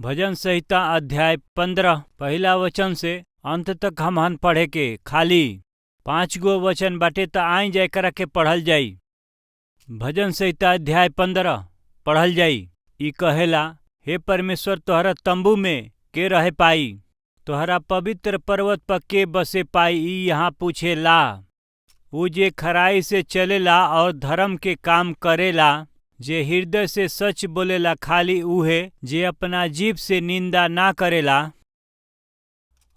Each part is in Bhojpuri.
भजन संहिता अध्याय 15 पहला वचन से अंत तक हमहन पढ़े के खाली 5 गो वचन बाटे त आई जाए करा के पढ़ल जाई। भजन संहिता अध्याय 15 पढ़ल जाई। ई कहेला, हे परमेश्वर, तोहरा तंबू में के रहे पाई, तोहरा पवित्र पर्वत पर के बसे पाई। ई यहाँ पूछेला। ऊ जे खराई से चलेला और धर्म के काम करेला, जे हृदय से सच बोलेला, खाली उहे जे अपना जीभ से निंदा ना करेला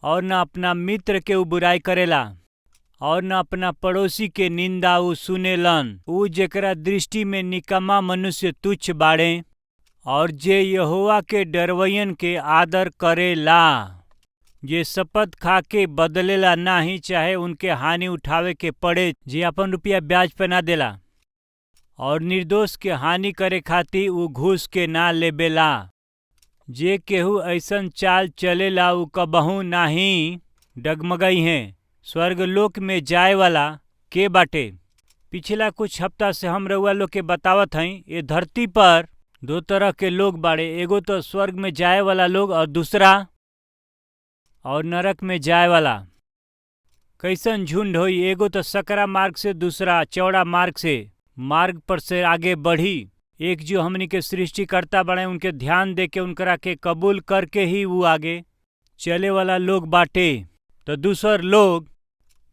और न अपना मित्र के ऊ बुराई करेला और न अपना पड़ोसी के निंदा ऊ सुनेलन। ऊ जेकरा दृष्टि में निकम्मा मनुष्य तुच्छ बाड़े और जे यहोवा के डरवैयन के आदर करेला, जे शपथ खा के बदलेला नाही, चाहे उनके हानि उठावे के पड़े, जे अपन रुपया ब्याज पे ना देला और निर्दोष के हानि करे खातिर ऊ घूस के ना लेबेला। जे केहू ऐसन चाल चलेला ऊ कबहू नाही डगमगई है। स्वर्गलोक में जाए वाला के बाटे। पिछला कुछ हफ्ता से हम रउआ लोग के बतावत हई, ये धरती पर 2 तरह के लोग बाड़े। एगो तो स्वर्ग में जाए वाला लोग और दूसरा और नरक में जाए वाला। कैसन झुंड होई, एगो तो सकरा मार्ग से, दूसरा चौड़ा मार्ग से मार्ग पर से आगे बढ़ी। एक जो हमनी के सृष्टिकर्ता बने उनके ध्यान दे के उनकरा के कबूल करके ही वो आगे चले वाला लोग बाटे। तो दूसर लोग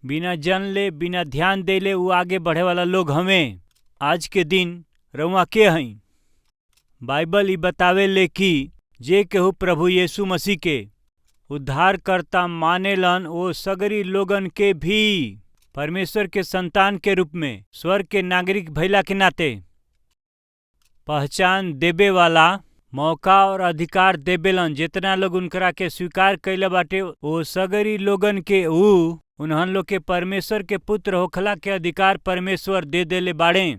बिना जानले बिना ध्यान देले वो आगे बढ़े वाला लोग हमें। आज के दिन रउआ के हई। बाइबल ई बतावे ले कि जे केहू प्रभु यीशु मसीह के उद्धारकर्ता मानेलन, वो सगरी लोगन के भी परमेश्वर के संतान के रूप में स्वर्ग के नागरिक भइला के नाते पहचान देबे वाला मौका और अधिकार देबेलन। जितना लोग उनकरा के स्वीकार कैले बाटे, वो सगरी लोगन के उन्हन लोग के परमेश्वर के पुत्र होखला के अधिकार परमेश्वर दे देले बाड़े।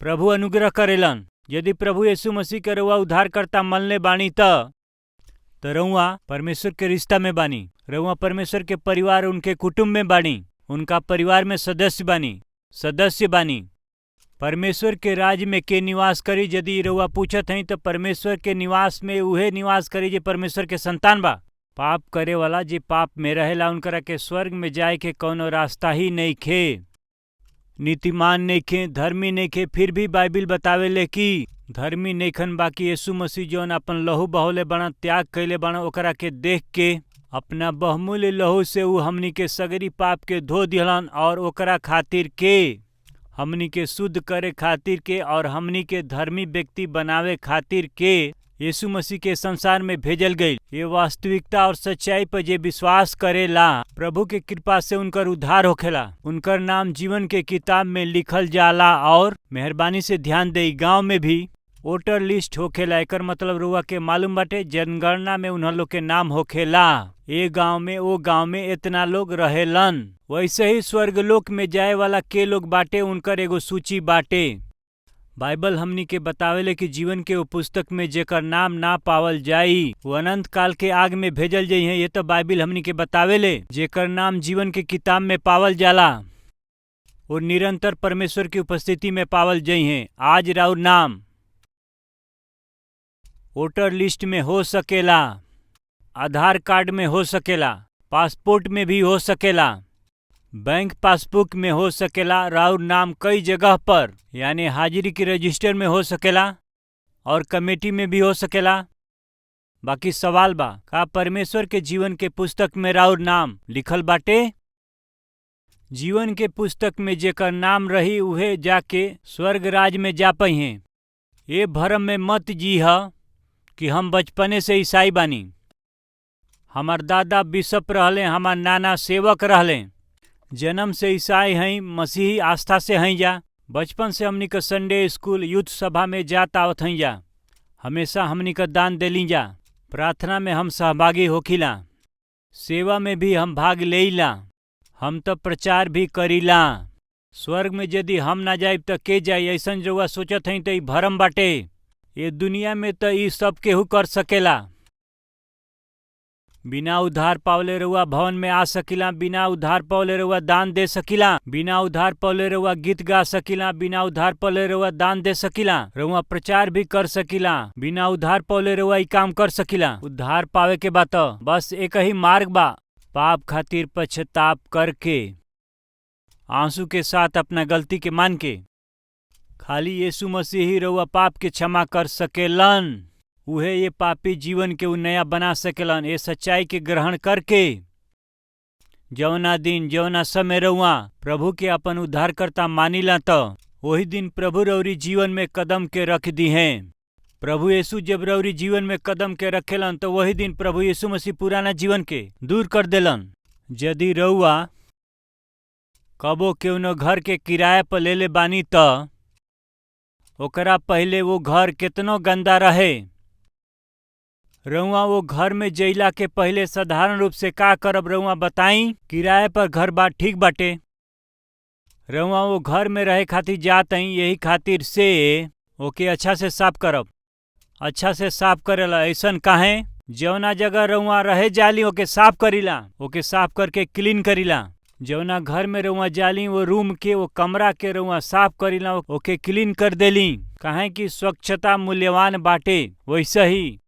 प्रभु अनुग्रह करेलन। यदि प्रभु यीशु मसीह के रउआ उद्धारकर्ता मनले बानी त रउआ परमेश्वर के रिश्ता में बानी। रउआ परमेश्वर के परिवार, उनके कुटुंब में बानी, उनका परिवार में सदस्य बानी। परमेश्वर के राज में के निवास करी। यदि रउआ पूछत हई तो परमेश्वर के निवास में उहे निवास करी जे परमेश्वर के संतान बा। पाप करे वाला जे पाप में रहेला, उनकरा के स्वर्ग में जाए के कौनो रास्ता ही नहीं खे। नीतिमान नहीं खे, धर्मी नहीं खे। फिर भी बाइबिल बतावे ले कि धर्मी नईखन, बाकी यीशु मसीह जौन अपन लहू बहौले बना, त्याग कैले बना, ओकरा के देख के अपना बहुमूल्य लहू से ऊ हमनी के सगरी पाप के धो दिहलन और ओकरा खातिर के हमनी के शुद्ध करे खातिर के और हमनी के धर्मी व्यक्ति बनावे खातिर के यीशु मसीह के संसार में भेजल गई। ये वास्तविकता और सच्चाई पर जे विश्वास करेला, प्रभु के कृपा से उनकर उद्धार होखेला। उनकर नाम जीवन के किताब में लिखल जाला और मेहरबानी से ध्यान दे, गांव में भी वोटर लिस्ट होखेला। एकर मतलब रुआ के मालूम बाटे, जनगणना में उन्हन लोग के नाम होखेला। ए गांव में ओ गांव में इतना लोग रहेलन। वैसे ही स्वर्गलोक में जाए वाला के लोग बाटे, उनकर एगो सूची बाटे। बाइबल हमनी के बतावेले कि जीवन के वो पुस्तक में जेकर नाम ना पावल जाई, वो अनंत काल के आग में भेजल जाई है। ये तो बाइबल हमनी के बतावेले। जेकर नाम जीवन के किताब में पावल जाला, वो निरंतर परमेश्वर की उपस्थिति में पावल जाई है। आज राउर नाम वोटर लिस्ट में हो सकेला, आधार कार्ड में हो सकेला, पासपोर्ट में भी हो सकेला, बैंक पासबुक में हो सकेला। राउर नाम कई जगह पर यानी हाजिरी के रजिस्टर में हो सकेला और कमेटी में भी हो सकेला। बाकी सवाल बा, का परमेश्वर के जीवन के पुस्तक में राउर नाम लिखल बाटे? जीवन के पुस्तक में जेकर नाम रही उहे जाके स्वर्ग राज में जा पई हैं। ये भरम में मत जीह कि हम बचपने से ईसाई बानी, हमार दादा बिशप रहले, हमार नाना सेवक रहले। जन्म से ईसाई हई, मसीही आस्था से हई जा। बचपन से हमनी का संडे स्कूल, यूथ सभा में जात आवत हई जा। हमेशा हमनी का दान देली जा। प्रार्थना में हम सहभागी होखिला, सेवा में भी हम भाग लेइला, हम तो प्रचार भी करीला। स्वर्ग में यदि हम ना जाइब तो के जाई? ऐसन रउआ सोचत हई तो ई भरम बाटे। ये दुनिया में तो ई सब केहू कर सकेला। बिना उधार पावले रउआ भवन में आ सकिला, बिना उधार पावले रउआ दान दे सकिला, बिना उधार पावले रउआ गीत गा सकिला, बिना उधार पावले रउआ दान दे सकिला, रउआ प्रचार भी कर सकिला, बिना उधार पावले रउआ ई काम कर सकिला। उधार पावे के बात बस एक ही मार्ग बा, पाप खातिर पश्चाताप करके आंसू के साथ अपना गलती के मान के। खाली यीशु मसीह ही रउआ पाप के क्षमा कर सकेलन। उहे ये पापी जीवन के नया बना सकेलन। ये सच्चाई के ग्रहण करके जौना दिन जौना समय रउआ प्रभु के अपन उद्धारकर्ता मानिला तो वही दिन प्रभु रउरी जीवन में कदम के रख दी हैं। प्रभु यीशु जब रउरी जीवन में कदम के रखेलन तो वही दिन प्रभु यीशु मसीह पुराना जीवन के दूर कर देलन। यदि रउआ कबो केउनो घर के किराए पर ले बानी तो ओकरा पहले वो घर कितनो गंदा रहे, रउआ वो घर में जइला के पहले साधारण रूप से का करब रउआ बताई? किराए पर घर बा ठीक बाटे, रउआ वो घर में रहे खातिर जात हई, यही खातिर से ओके अच्छा से साफ करब। अच्छा से साफ करेला ऐसन काहे? जौना जगह रउआ रहे जाली ओके साफ करीला, ओके साफ करके क्लीन करीला। जौना घर में रउआ जाली वो रूम के वो कमरा के रउआ साफ करीला, ओके क्लीन कर देली, काहे कि स्वच्छता मूल्यवान बाटे। वैसे ही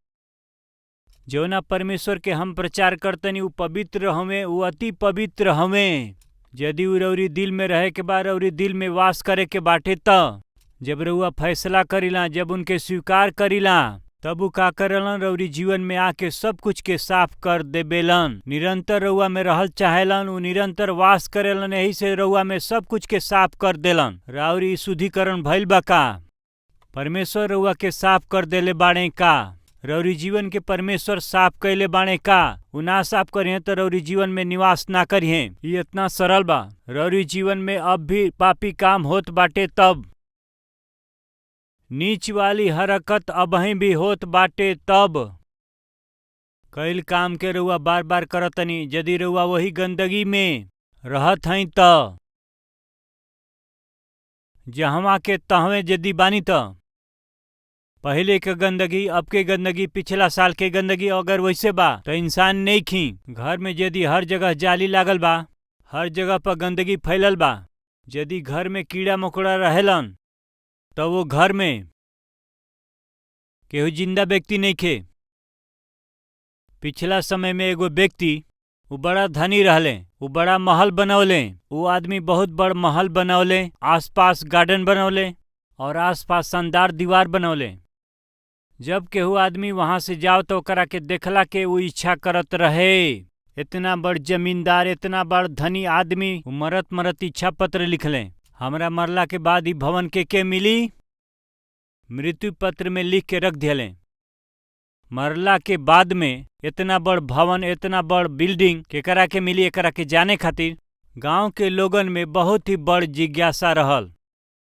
जौना परमेश्वर के हम प्रचार करतनी उ पवित्र हमें, उ अति पवित्र हमें। यदि उ रउरी दिल में रहे के बाद रउरी दिल में वास करे के बाटे त जब रउआ फैसला करीला, जब उनके स्वीकार करीला, तब उ का करलन? रउरी जीवन में आके सब कुछ के साफ कर देबेलन। निरंतर रउआ में रहल चाहेलन, उ निरंतर वास करेलन, यही से रउआ में सब कुछ के साफ कर देलन। राउरी शुद्धिकरण भइल बा का? परमेश्वर रउआ के साफ कर देले बाड़े का? रउरी जीवन के परमेश्वर साफ कैले बाणे का? उ ना साफ करिए तो रउरी जीवन में निवास ना करिए। ये इतना सरल बा। रउरी जीवन में अब भी पापी काम होत बाटे, तब नीच वाली हरकत अबहीं भी होत बाटे, तब कैल काम के रउआ बार बार करतनी। यदि रउआ वही गंदगी में रहत हई त जहवा के तहवे यदि बानी त पहले के गंदगी, अब के गंदगी, पिछला साल के गंदगी अगर वैसे बा तो इंसान नहीं खी। घर में यदि हर जगह जाली लागल बा, हर जगह पर गंदगी फैलल बा, यदि घर में कीड़ा मकोड़ा रहेलन तो वो घर में केहू जिंदा व्यक्ति नहीं खे। पिछला समय में एगो व्यक्ति वो बड़ा धनी रहले, वो बड़ा महल बनौले। वो आदमी बहुत बड़ महल बनौले, आसपास गार्डन बनौले और आसपास शानदार दीवार बनौले। जब केहू आदमी वहां से जाओ तो ओकरा के देखला के वो इच्छा करत रहे। इतना बड़ जमींदार, इतना बड़ धनी आदमी मरत मरत इच्छा पत्र लिखले, हमरा मरला के बाद ही भवन के मिली? मृत्यु पत्र में लिख के रख दिले। मरला के बाद में इतना बड़ भवन, इतना बड़ बिल्डिंग केकरा के मिली? एकरा के जाने खातिर गांव के लोगन में बहुत ही बड़ जिज्ञासा रहल,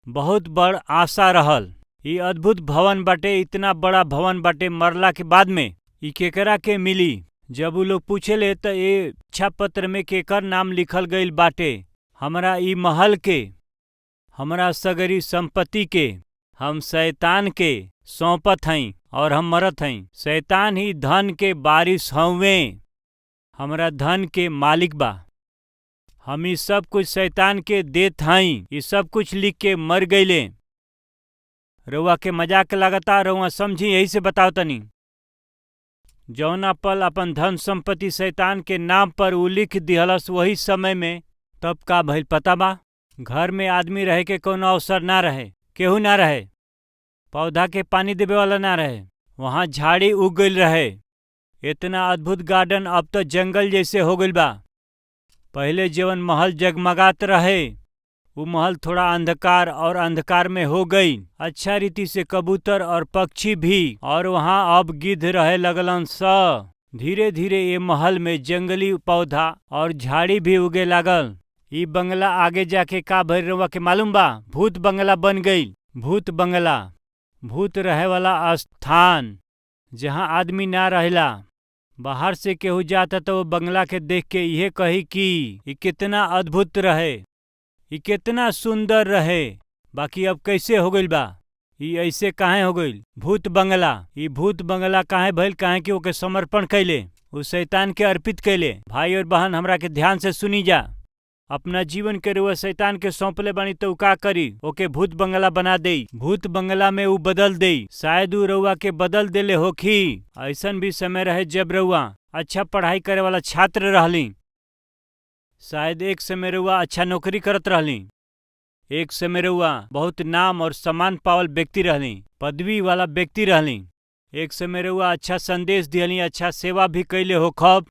बहुत बड़ आशा रहल। ये अद्भुत भवन बाटे, इतना बड़ा भवन बाटे, मरला के बाद में ई केकरा के मिली? जब वो लोग पूछेले तो ये इच्छा पत्र में केकर नाम लिखल गईल बाटे? हमरा ई महल के, हमरा सगरी संपत्ति के हम शैतान के सौंपत हई और हम मरत हई। शैतान ही धन के बारिश हवे, हमरा धन के मालिक बा। हम ई सब कुछ शैतान के देत हई। ये सब कुछ लिख के मर गईले। रउआ के मजाक लागता, रउआ समझी, यही से बताओ तनी। जौना पल अपन धन संपत्ति शैतान के नाम पर उ लिख दिहलस, वही समय में तब का भइल पता बा? घर में आदमी रहे के कोनो अवसर ना रहे, केहू ना रहे, पौधा के पानी देवे वाला ना रहे, वहां झाड़ी उग गईल रहे। इतना अद्भुत गार्डन अब तो जंगल जैसे हो गईल बा। पहले जीवन महल जगमगात रहे, वो महल थोड़ा अंधकार और अंधकार में हो गई। अच्छा रीति से कबूतर और पक्षी भी, और वहाँ अब गिद्ध रहे लगलन स। धीरे धीरे ये महल में जंगली पौधा और झाड़ी भी उगे लागल। ई बंगला आगे जाके का भइल रउआ के मालूम बा? भूत बंगला बन गई। भूत बंगला, भूत रहे वाला स्थान जहाँ आदमी ना रहेला। बाहर से केहू जाता तो वो बंगला के देख के यह कही कि ये कितना अद्भुत रहे, ये कितना सुंदर रहे। बाकी अब कैसे हो गईल बा? ये ऐसे काहे हो गईल? भूत बंगला। ये भूत बंगला काहे भइल? काहे कि ओके समर्पण कैले। उस शैतान के अर्पित कैले। भाई और बहन हमरा के ध्यान से सुनी जा, अपना जीवन के रुआ शैतान के सौंपले बानी तो का करी, ओके भूत बंगला बना दे, भूत बंगला में ऊ बदल दे। शायद ऊ रउआ के बदल देले होखी। ऐसन भी समय रहे जब रउआ अच्छा पढ़ाई करे वाला छात्र रहली। शायद एक समय रउआ अच्छा नौकरी करत रहली। एक समय रउआ बहुत नाम और सम्मान पावल व्यक्ति रहली, पदवी वाला व्यक्ति रहली। एक समय रउआ अच्छा संदेश दियली, अच्छा सेवा भी कैले हो खब।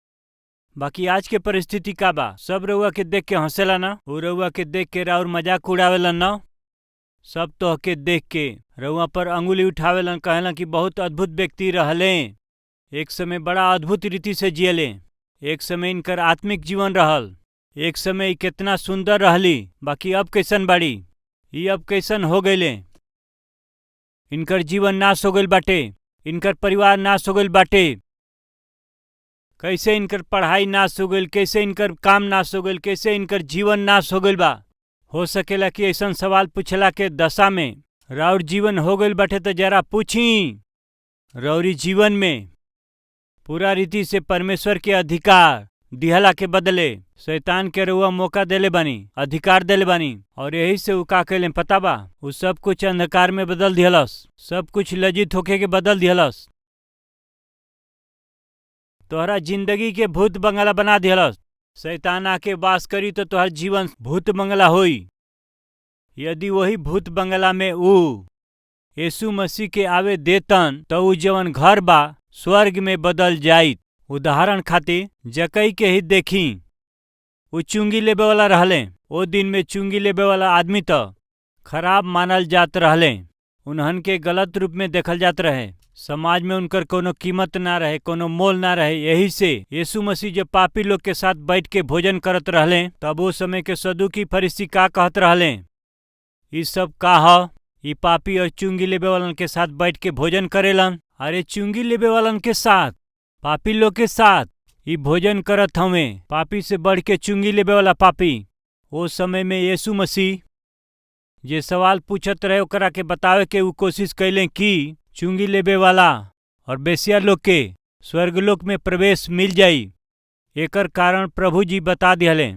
बाकी आज के परिस्थिति का बा, सब रउआ के देख के हंसेला ना, वो रउआ के देख के और मजाक उड़ावेलन ना। सब तो के देख के रउआ पर अंगुली उठावेलन, कहेलन कि बहुत अद्भुत व्यक्ति रहले, एक समय बड़ा अद्भुत रीति से जियले, एक समय इनकर आत्मिक जीवन रहल, एक समय कितना सुंदर रहली। बाकी अब कैसन बाड़ी, ये अब कैसन हो गईले। इनकर जीवन नाश हो गईल बाटे, इनकर परिवार नाश हो गईल बाटे, कैसे इनकर पढ़ाई नाश हो गईल, कैसे इनकर काम नाश हो गईल, कैसे इनकर जीवन नाश हो गईल बा। हो सकेला कि ऐसा सवाल पूछला के दशा में राउर जीवन हो गईल बाटे तो जरा पूछी, रौरी जीवन में पूरा रीति से परमेश्वर के अधिकार दिहला के बदले शैतान के रउआ मौका देले बानी, अधिकार देले बानी। और यही से ऊ का कैले पता बा, ऊ सब कुछ अंधकार में बदल दिहलस, सब कुछ लज्जित होके के बदल दिहलस, तोहरा जिंदगी के भूत बंगला बना दिहलस। शैतान आके वास करी तो तोहर जीवन भूत बंगला होई। यदि वही भूत बंगला में ऊ यीशु मसीह के आवे देतन तो ऊ जवन घर बा स्वर्ग में बदल जाइत। उदाहरण खातिर जकई के ही देखी, वो चुंगी लेबे वाला रहले। ओ दिन में चुंगी लेबे वाला आदमी तो खराब मानल जात रहले, उन्हन के गलत रूप में देखल जात रहे, समाज में उनकर कोनो कीमत ना रहे, कोनो मोल ना रहे। यही से यीशु मसीह जब पापी लोग के साथ बैठ के भोजन करत रहले तब वो समय के सदुकी फरीसी का कहत रहले, ई सब का ह, ई पापी और चुंगी लेबे वालन के साथ बैठ के भोजन करेलन। अरे चुंगी लेबे वालन के साथ, पापी लोग के साथ ई भोजन करत हमें, पापी से बढ़ के चुंगी लेबे वाला पापी। वो समय में यीशु मसीह जे सवाल पूछत रहे ओकरा के बतावे के ऊ कोशिश कैले कि चुंगी लेबे वाला और बेसिया लोग के स्वर्गलोक में प्रवेश मिल जाई। एकर कारण प्रभु जी बता दिहले।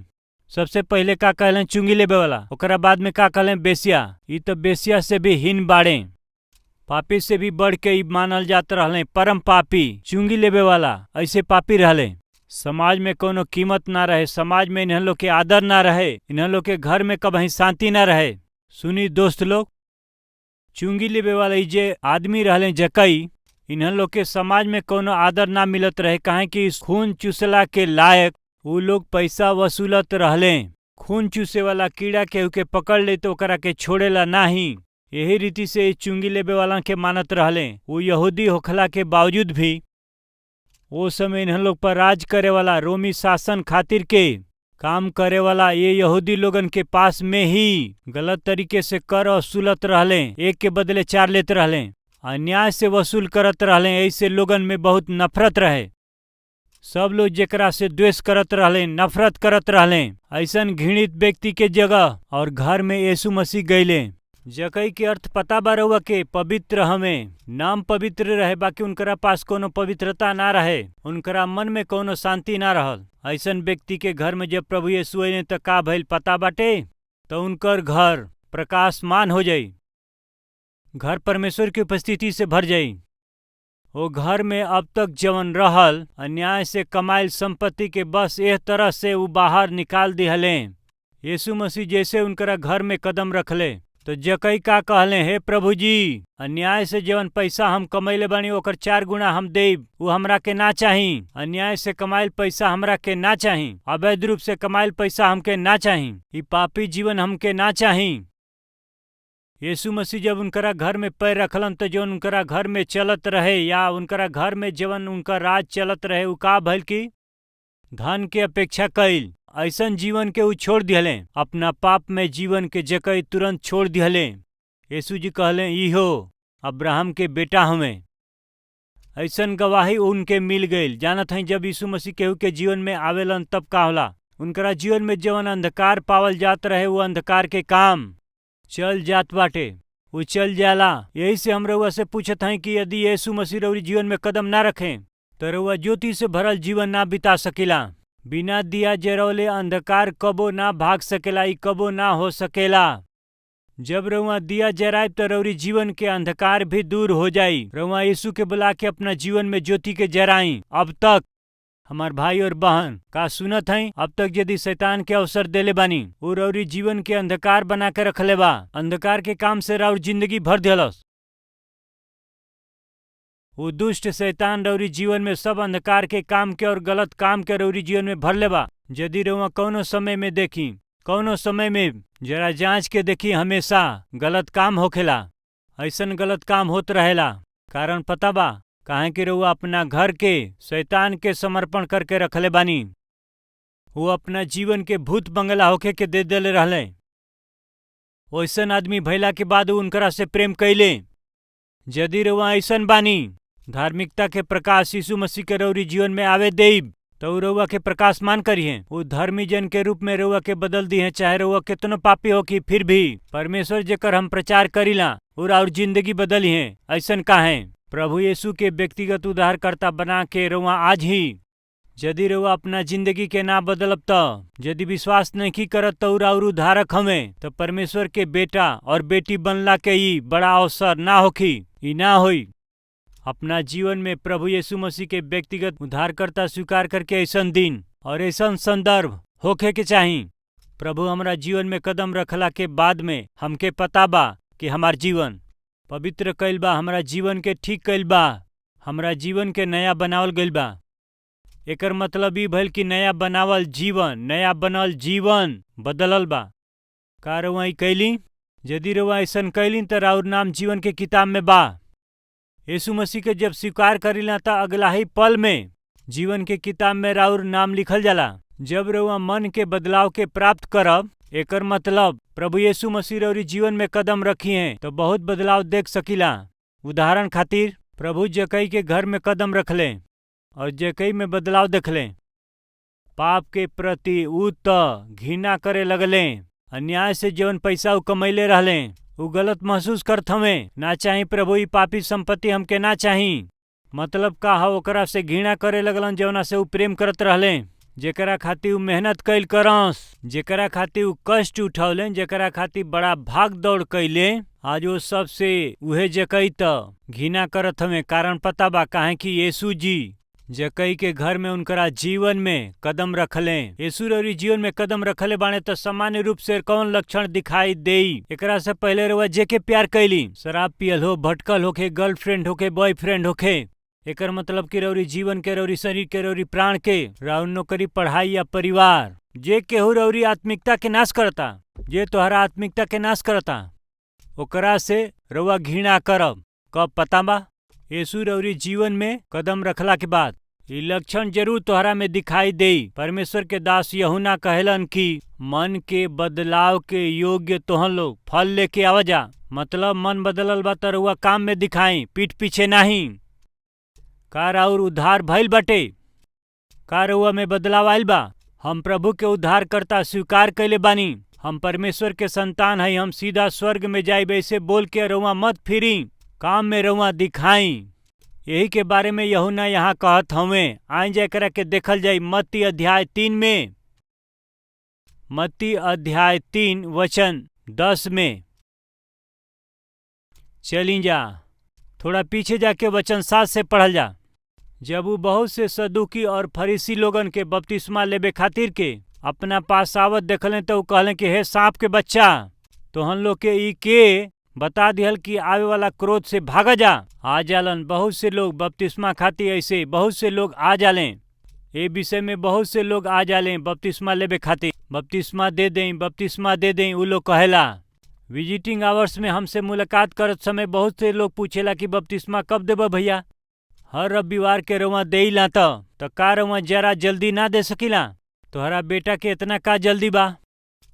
सबसे पहले का कहले चुंगी लेबे वाला, ओकरा बाद में का कहले बेसिया। ई तो बेसिया से भी हीन बाड़े, पापी से भी बढ़ के मानल जात रहले। परम पापी चुंगी लेबे वाला ऐसे पापी रहले। समाज में कोनो कीमत ना रहे, समाज में इन्हन लोग के आदर ना रहे, इन्हन लोग के घर में कभी शांति ना रहे। सुनी दोस्त लोग, चुंगी लेबे वाले जे आदमी रहले जकई, इन्हन लोग के समाज में कोनो आदर ना मिलत रहे, काहे कि खून चूसला के लायक वो लोग पैसा वसूलत रहले। खून चूसे वाला कीड़ा केहू के पकड़ ले तो ओकरा के छोड़ेला नाही। यही रीति से चुंगी लेबे वाला के मानत रहले। वो यहूदी होखला के बावजूद भी वो समय इन्हन लोग पर राज करे वाला रोमी शासन खातिर के काम करे वाला ये यहूदी लोगन के पास में ही गलत तरीके से कर वसूलत रहले, एक के बदले चार लेते रहले, अन्याय से वसूल करत रहले। ऐसे लोगन में बहुत नफरत रहे, सब लोग जेकरा से द्वेष करत रहले, नफरत करत रहले। ऐसन घृणित व्यक्ति के जगह और घर में यीशु मसीह गईले। जकई के अर्थ पता बा रउआ के, पवित्र हमें, नाम पवित्र रहे बाकी उनकरा पास कोनो पवित्रता ना रहे, उनकरा मन में कोनो शांति ना रहल। ऐसन व्यक्ति के घर में जब प्रभु यीशु आइले तो का भइल पता बाटे, तो उनकर घर प्रकाशमान हो जाई, घर परमेश्वर की उपस्थिति से भर जाई। वो घर में अब तक जवन रहल अन्याय से कमाइल संपत्ति के बस एह तरह से वो बाहर निकाल दिहले। यीशु मसीह जैसे उनकरा घर में कदम रखले तो जकई का कहले, हे प्रभु जी, अन्याय से जवन पैसा हम कमैले बानी ओकर 4 गुना हम देब, वो हमरा के ना चाही। अन्याय से कमाइल पैसा हमरा के ना चाही, अवैध रूप से कमाइल पैसा हमके ना चाही, ई पापी जीवन हमके ना चाही। यीशु मसीह जब उनकरा घर में पैर रखलन तो जो उनकरा घर में चलत रहे या उनकरा घर में जवन उनका राज चलत रहे उ का भइल कि धन के अपेक्षा कईल ऐसन जीवन के उ छोड़ दिहले, अपना पाप में जीवन के जकई तुरंत छोड़ दिहले। यीशु जी कहले, इहो अब्राहम के बेटा हमें। ऐसन गवाही उनके मिल गई। जानत हैं जब यीशु मसीह केहू के जीवन में आवेलन तब का होला, उनकरा जीवन में जवन अंधकार पावल जात रहे वो अंधकार के काम चल जात बाटे, वो चल जाला। यही से हम रउआ से पूछत हैं कि यदि यीशु मसीह रउरी जीवन में कदम ना रखें तो रउआ ज्योति से भरल जीवन ना बिता सकेला। बिना दिया जरौले अंधकार कबो ना भाग सकेला, ई कबो ना हो सकेला। जब रउआ दिया जराए तो रउरी जीवन के अंधकार भी दूर हो जाई। रउआ यीशु के बुला के अपना जीवन में ज्योति के जराई। अब तक हमार भाई और बहन का सुनत हई, अब तक यदि शैतान के अवसर देले बानी, वो रउरी जीवन के अंधकार बना के रखले बा। अंधकार के काम से रउर जिंदगी भर दिलस। वो दुष्ट शैतान रउरी जीवन में सब अंधकार के काम के और गलत काम के रउरी जीवन में भर ले बा। यदि रउआ कौनो समय में देखी, कौनो समय में जरा जांच के देखी, हमेशा गलत काम होखेला। ऐसन गलत काम होत रहेला। कारण पता बा, काहे कि रउआ अपना घर के शैतान के समर्पण करके रखले बानी। वो अपना जीवन के भूत बंगला होके के दे देले रहले। वैसन आदमी भइला के बाद उनकरा से प्रेम कैले। यदि रउआ ऐसन बानी, धार्मिकता के प्रकाश यीशु मसीह के रउरी जीवन में आवे देब, तो रउआ के प्रकाश मान करिए। वो धर्मी जन के रूप में रउआ के बदल दिए। चाहे रउआ कितनो पापी हो कि फिर भी परमेश्वर जेकर हम प्रचार करीला और जिंदगी बदली है। ऐसन काहे? प्रभु यीशु के व्यक्तिगत उद्धारकर्ता बना के रउआ आज ही, यदि रउआ अपना जिंदगी के ना बदलब त, यदि विश्वास नहीं करत तो और उद्धारक हमें, तो परमेश्वर के बेटा और बेटी बनला के ई बड़ा अवसर ना होखी। ई ना होई। अपना जीवन में प्रभु यीशु मसीह के व्यक्तिगत उद्धारकर्ता स्वीकार करके ऐसन दिन और ऐसन संदर्भ होखे के चाही। प्रभु हमारा जीवन में कदम रखला के बाद में हमके पता बा कि हमार जीवन पवित्र कइल बा, हमारा जीवन के ठीक कइल बा, हमारा जीवन के नया बनावल गइल बा। एकर मतलब ई भइल कि नया बनावल जीवन, नया बनल जीवन बदलल बा। का रउआ ई कैली? यदि रउआ ऐसन कैली तो राउर नाम जीवन के किताब में बा। यीशु मसीह के जब स्वीकार करीला त अगला ही पल में जीवन के किताब में राउर नाम लिखल जाला। जब रउआ मन के बदलाव के प्राप्त करब, एकर मतलब प्रभु यीशु मसीह रउरी जीवन में कदम रखी हैं तो बहुत बदलाव देख सकीला। उदाहरण खातिर, प्रभु जकई के घर में कदम रखले और जकई में बदलाव देखले। पाप के प्रति ऊ त घृणा करे लगले। अन्याय से जवन पैसा ऊ कमैले रहले, ऊ गलत महसूस करत हमें। ना चाही प्रभु, ई पापी संपत्ति हमके ना चाही। मतलब का हो? ओकरा से घृणा करे लगलन जवना से ऊ प्रेम करत रहले, जेकरा खातिर ऊ मेहनत कैल करस, जेकरा खातिर ऊ कष्ट उठौले, जेकरा खातिर बड़ा भाग दौड़ कैले। आज वो सबसे उहे जकई त घृणा करत हमें। कारण पता बा, काहे कि यीशु जी जकई के घर में उनकरा जीवन में कदम रखले। यीशु रउरी जीवन में कदम रखले बाणे तो सामान्य रूप से कौन लक्षण दिखाई देई? एकरा से पहले रउआ जेके प्यार कैली, शराब पियल हो, भटकल होके, गर्लफ्रेंड होके, बॉयफ्रेंड होके, एकर मतलब कि रउरी जीवन के, रउरी शरीर के, रउरी प्राण के, राउर नौकरी, पढ़ाई या परिवार, जे केहू रउरी आत्मिकता के नाश करता, जे तोहरा आत्मिकता के नाश करता, ओकरा से रउआ घृणा करब। कब पता बा? यीशु रउरी जीवन में कदम रखला के बाद। ये लक्षण जरूर तोहरा में दिखाई देई। परमेश्वर के दास यूहन्ना कहलन कि मन के बदलाव के योग्य तोहन लोग फल लेके आवा जा। मतलब मन बदलल बा त रउआ काम में दिखाई, पीठ पीछे नहीं। का राउर उद्धार भइल बाटे? का रउआ में बदलाव आइल बा? हम प्रभु के उद्धारकर्ता स्वीकार कैले बानी, हम परमेश्वर के संतान हई, हम सीधा स्वर्ग में जाइब, ऐसे बोल के रउआ मत फिरी, काम में रउआ दिखाई। यही के बारे में यूहन्ना यहाँ कहत हमें। आई जाए करा के देखल जाई मत्ती अध्याय 3 में, मत्ती अध्याय 3 वचन 10 में। चली जा थोड़ा पीछे जाके वचन 7 से पढ़ल जा। जब वो बहुत से सदुकी और फरीसी लोगन के बपतिस्मा लेबे खातिर के अपना पास आवत देखले तो कहले कि हे सांप के बच्चा, तोहन लोग के ई के बता दिहल कि आवे वाला क्रोध से भागा जा। आ जालन बहुत से लोग बपतिस्मा खातिर, ऐसे बहुत से लोग आ जालें। ए विषय में बहुत से लोग आ जालें बपतिस्मा लेबे खातिर। बपतिस्मा दे दें, बपतिस्मा दे दें, उ लोग कहेला। विजिटिंग आवर्स में हमसे मुलाकात करत समय बहुत से लोग पूछेला कि बपतिस्मा कब देबा भैया? हर रविवार के रउआ देइला त का रउआ जरा जल्दी ना दे सकीला? तोहरा बेटा के इतना का जल्दी बा?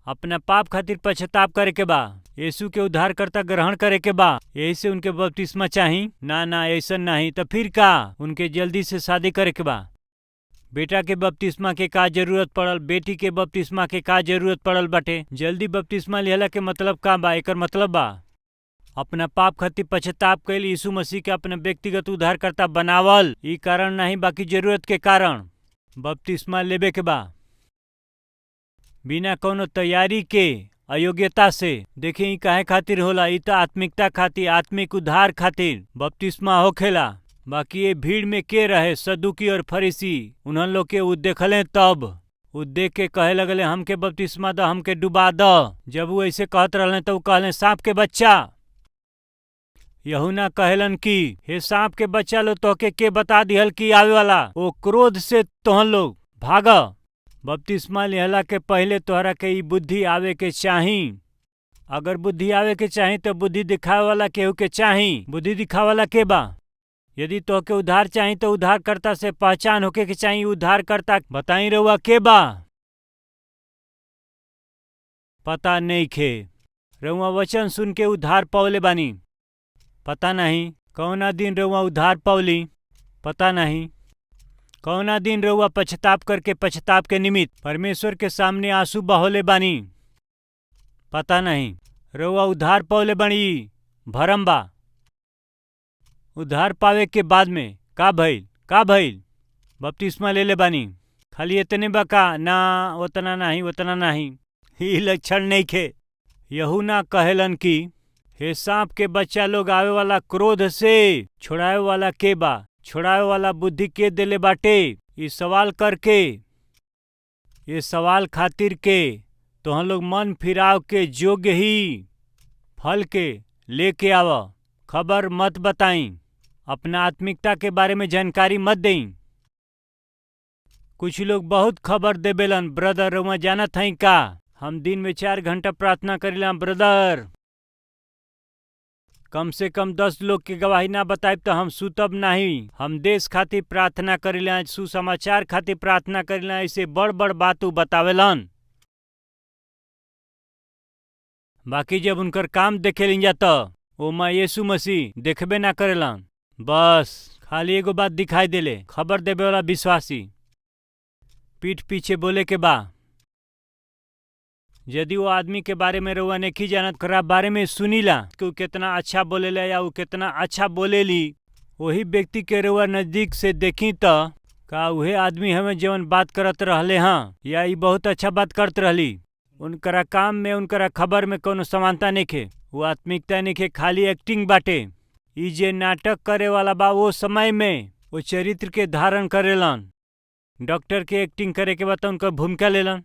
अपना पाप खातिर पश्चाताप करे के बा, यीशु के उद्धारकर्ता ग्रहण करे के बा, यही से उनके बपतिस्मा चाही। ना ना ऐसा नहीं तो फिर का? उनके जल्दी से शादी करे के बा। बेटा के बपतिस्मा के का जरूरत पड़ल? बेटी के बपतिस्मा के का जरूरत पड़ल बाटे? जल्दी बपतिस्मा लेहला के मतलब का बा? एकर मतलब बा अपना पाप खातिर पश्चाताप कैल, यीशु मसीह के अपने व्यक्तिगत उद्धारकर्ता बनावल। ई कारण नहीं बाकी जरूरत के कारण बपतिस्मा लेबे के बा, बिना कोनो तैयारी के, अयोग्यता से। देखिए ई काहे खातिर होला, ई तो आत्मिकता खातिर, आत्मिक उद्धार खातिर बपतिस्मा होखेला। बाकी ये भीड़ में के रहे, सदुकी और फरीसी, उन्हन लोग के उ देखले, तब उ देख के कहे लगले हमके बपतिस्मा द, हमके डुबा द। जब वो ऐसे कहत रहले तो कहले सांप के बच्चा। यूहन्ना कहलन कि हे सांप के बच्चा लो, तोहके के बता दिहल कि आवे वाला वो क्रोध से तोहन लोग भाग। बपतिस्मा लेहला के पहले तोहरा के ई बुद्धि आवे के चाही। अगर बुद्धि आवे के चाही तो बुद्धि दिखावे वाला केहू के चाही। बुद्धि दिखावे वाला के बा? यदि तोहके उद्धार चाही तो उद्धारकर्ता से पहचान होके के चाही। उद्धारकर्ता बताई रहुआ के बा? पता नहीं खे। रहुआ वचन सुन के उद्धार पौले बानी? पता नहीं। कौना दिन रहुआ उद्धार पौली? पता नहीं। कौना दिन रहुआ पश्चाताप करके पश्चाताप के निमित्त परमेश्वर के सामने आंसू बहोले बानी? पता नहीं। रहुआ उद्धार पौले बनी भरम बा। उद्धार पावे के बाद में का भइल? बपतिस्मा ले ले बानी, खाली इतने बका ना, उतना नहीं, उतना नहीं। ही लक्षण नहीं खे। यूहन्ना कहलन कि हे सांप के बच्चा लोग, आवे वाला क्रोध से छुड़ावे वाला के बा? छुड़ावे वाला बुद्धि के देले बाटे? ये सवाल करके, ये सवाल खातिर के तोहन लोग मन फिराव के योग्य ही फल के लेके आव। खबर मत बताई, अपना आत्मिकता के बारे में जानकारी मत दें। कुछ लोग बहुत खबर देबेलन, ब्रदर रउआ जानत हई का, हम दिन में 4 घंटा प्रार्थना करीला ब्रदर। कम से कम 10 लोग के गवाही ना बताइब तो हम सुतब नहीं। हम देश खातिर प्रार्थना करीला, सुसमाचार खातिर प्रार्थना करीला। ऐसे बड़ बड़ बात बतावेलन। बाकी जब उनकर काम देखे जाता ओमा यीशु मसीह देखबे ना करेलन। बस खाली एगो बात दिखाई देले, खबर देवे वाला विश्वासी पीठ पीछे बोले के बा। यदि वो आदमी के बारे में रउआ नहीं जानत, करा बारे में सुनीला कि वो कितना अच्छा बोलेला या वो कितना अच्छा बोलेली, वही व्यक्ति के रउआ नजदीक से देखी तो का वही आदमी हमें जवन बात करत रहले हाँ, या ये बहुत अच्छा बात करत रहली। उनकरा काम में, उनकरा खबर में कोनो समानता नहीं खे। वो आत्मिकता नहीं खे, खाली एक्टिंग बाटे। ई जे नाटक करे वाला बा वो समय में वो चरित्र के धारण करेलन। डॉक्टर के एक्टिंग करे के बाद उनकर भूमिका लेलन,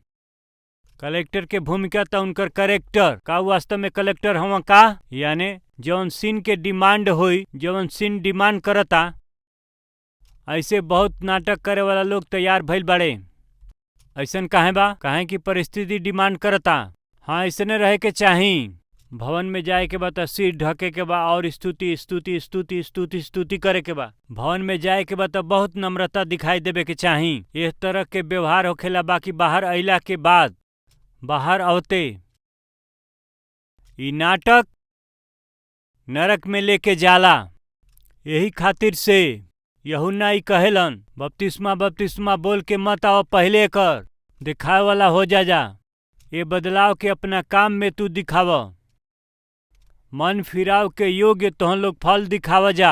कलेक्टर के भूमिका तो उनकर करेक्टर का वास्तव में कलेक्टर हवा का, यानी जौन सीन के डिमांड होई, जौन सीन डिमांड करता। ऐसे बहुत नाटक करे वाला लोग तैयार भइल बाड़े। ऐसन काहे बा? काहे कि परिस्थिति डिमांड करता। हाँ ऐसने रहे के चाही। भवन में जाए के बाद सिर ढके के बा और स्तुति स्तुति स्तुति स्तुति स्तुति करे के बा। भवन में जाए के बाद बहुत नम्रता दिखाई देवे के चाही। इस तरह के व्यवहार होखेला। बाकी बाहर अइला के बाद, बाहर आवते ई नाटक नरक में लेके जाला। यही खातिर से यूहन्ना ई कहेलन बपतिस्मा बपतिस्मा बोल के मत आओ, पहले कर दिखावे वाला हो जा। ये बदलाव के अपना काम में तू दिखाव। मन फिराव के योग्य तोहन लोग फल दिखावा जा।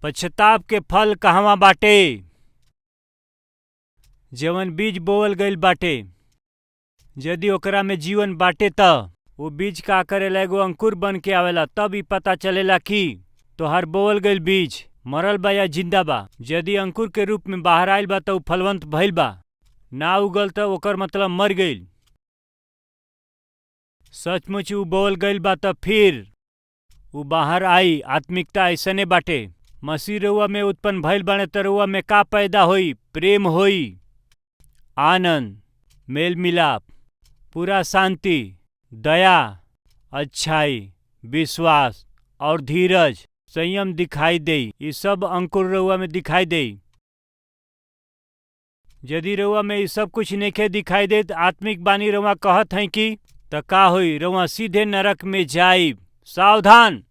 पश्चाताप के फल कहवा बाटे? जवन बीज बोवल गईल बाटे, यदि ओकरा में जीवन बाटे त वो बीज का करेला, एगो अंकुर बन के आवेला। तब ही पता चलेला कि तोहर बोवल गईल बीज मरल बा या जिंदा बा। यदि अंकुर के रूप में बाहर आयल बा तो फलवंत भइल बा, ना उगल तो ओकर मतलब मर गईल। सचमुच उ बोवल गईल बा तो फिर उ बाहर आई। आत्मिकता ऐसने बाटे। मसीह रउआ में उत्पन्न भइल बाने तो रउआ में का पैदा होई? प्रेम होई, आनंद, मेल मिलाप, पूरा शांति, दया, अच्छाई, विश्वास और धीरज, संयम दिखाई देई। ये सब अंकुर रउआ में दिखाई देई। यदि रउआ में ये सब कुछ नइखे दिखाई दे, आत्मिक बानी रउआ कहत हैं कि त का होई? रउआ सीधे नरक में जाई। सावधान!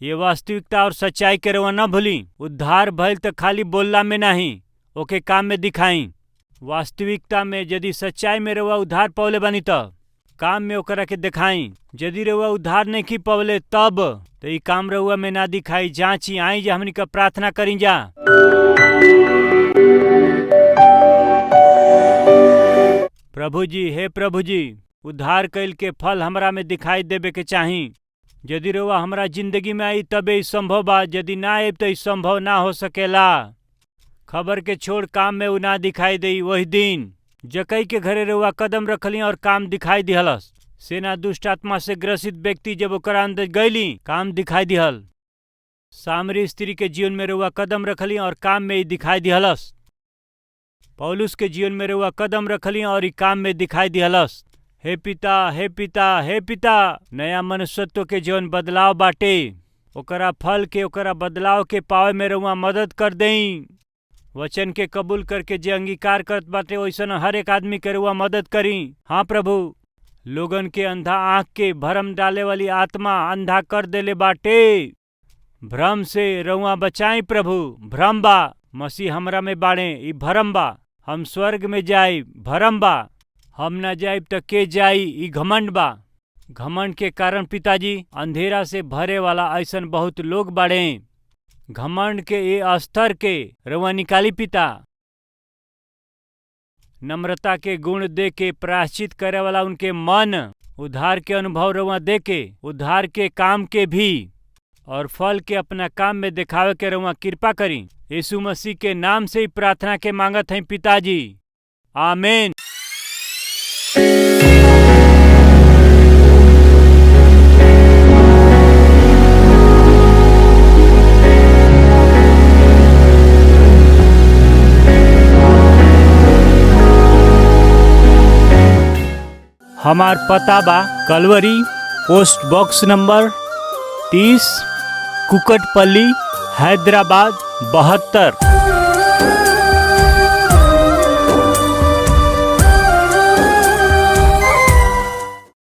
ये वास्तविकता और सच्चाई के रउआ न भूली। उद्धार भइल तो खाली बोलला में नहीं, ओके काम में दिखाई। वास्तविकता में यदि सच्चाई में रउआ उद्धार पौले बानी त काम में ओकरा के दिखाई। यदि रउआ उद्धार नहीं की पवले तब तो ई काम रउआ में ना दिखाई। जांची आई जा हमनी का प्रार्थना करी जा। प्रभु जी, हे प्रभु जी, उद्धार कैल के फल हमरा में दिखाई देवे के चाही। यदि रउआ हमरा जिंदगी में आई तबे ई संभव बा, यदि ना आई तो ई संभव ना हो सकेला। खबर के छोड़ काम में उ ना दिखाई दे। वही दिन जकई के घरे रउआ कदम रखली और काम दिखाई दिहलस। सेना दुष्ट आत्मा से ग्रसित व्यक्ति जब ओकरा अंदर गईली काम दिखाई दिहल। सामरी स्त्री के जीवन में रउआ कदम रखली और काम में ही दिखाई दिहलस। पौलुस के जीवन में रउआ कदम रखली और ई काम में दिखाई दिहलस। हे पिता, हे पिता, हे पिता, नया मनुष्यत्व के जीवन बदलाव बाटे, ओकरा फल के, ओकरा बदलाव के पावे में रउआ मदद कर देई। वचन के कबूल करके जे अंगीकार करत बाटे वैसन हर एक आदमी के रउआ मदद करी। हाँ प्रभु, लोगन के अंधा आंख के भरम डाले वाली आत्मा अंधा कर देले बाटे। भ्रम से रउआ बचाई प्रभु। भ्रम बा, मसीह हमरा में बाड़े, ई भरम बा। हम स्वर्ग में जाई, भरम बा। हम ना जाइब त के जाई, ई घमंड बा। घमंड के कारण पिताजी अंधेरा से भरे वाला ऐसन बहुत लोग बाड़े। घमंड के ये स्तर के रउआ निकाली पिता। नम्रता के गुण दे के प्रायश्चित करे वाला उनके मन, उद्धार के अनुभव रउआ दे के, उद्धार के काम के भी और फल के अपना काम में दिखावे के रउआ कृपा करी। यीशु मसीह के नाम से ही प्रार्थना के मांगत हैं पिताजी, आमीन। हमार पता बा Calvary, post box number 30, Kukatpally, Hyderabad 72।